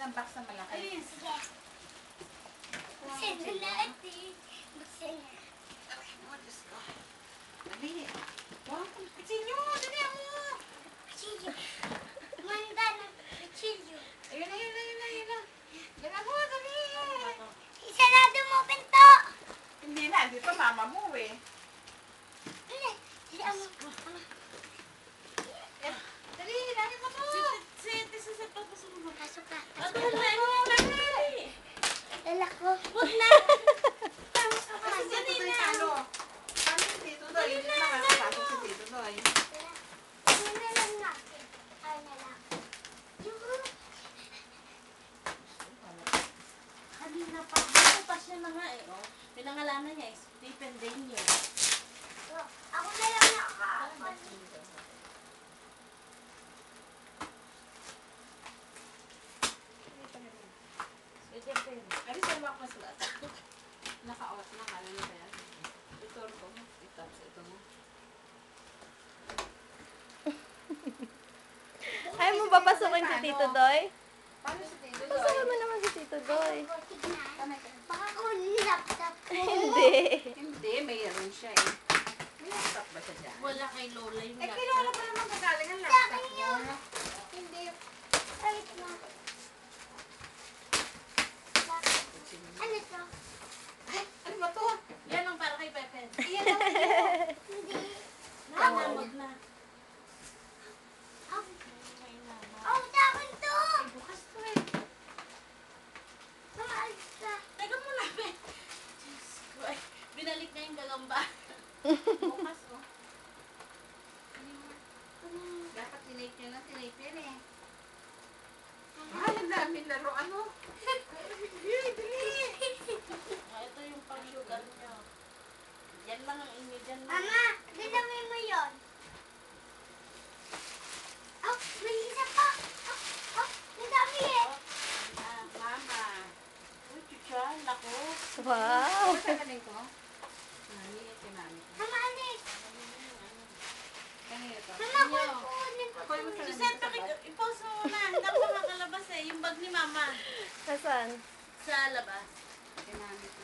isang box na malaki. Ayun, sige. Buksan na natin. Buksan na. Ay, no, Diyos ko. Dali. Wow, kutsilyo. Dali mo. Kutsilyo. Manda ng kutsilyo. Ayun na. Dali mo, dali. Isarado mo pinto. Hindi na, dito mama mo eh. Hindi. Dali mo. Dali, dali mo to. Pasok ka. Dali. Lala ko. Huwag na. Kasi si Tito Doy paano? Paano si Tito Doy? Hindi nakakapasok si Tito Doy. Ano na lang natin? Ano na lang? Kanina pa. Bukas niya na nga eh. Oh. Pinangalanan niya is Stephen Daniel. Ako na lang nakakapag. Ano sa mga masla? Naka-off na ka. Ano ba yan? Ito mo. Ito mo. Ay mo papasukin si Tito Doy? Paano si Tito Doy? Pasukin mo naman si Tito Doy. Baka kung laptop ko. Hindi. Hindi, mayroon siya eh. May laptop ba siya dyan? Wala kay Lola yung Eh, laptop. kilala pa naman kagaling ang laptop niya. Hindi. Wait na. Ano to? Ay, ano ba to? Yan ang para kay Pepe. Iyan ang iyo. Hindi. Wag na. Oh, tapon to! Ay, bukas to eh. Maalis ka. Teka muna, Pe. Diyos ko eh. Binalik na yung gagamba. Bukas oh. Dapat tinape niya na, tinape yan eh. Ay, ang daming laro. Ano? Ay, dali. Ah, ito yung pang-sugar niyo. Yan lang ang inyo dyan. Mama, dinamay mo yun. Oh, may isa pa. Oh, nadami eh. Ah, mama. Uy, chucha. Lako. Wow. Ano sasabihin ko? Mami, si mami. Mama, alis. Kanina to. Mama, kukunin ko. Kunin mo sa Susan, i-pause mo muna. Hindi ako makakalabas eh. Yung bag ni mama. Nasaan? Sa labas. Si mami ko.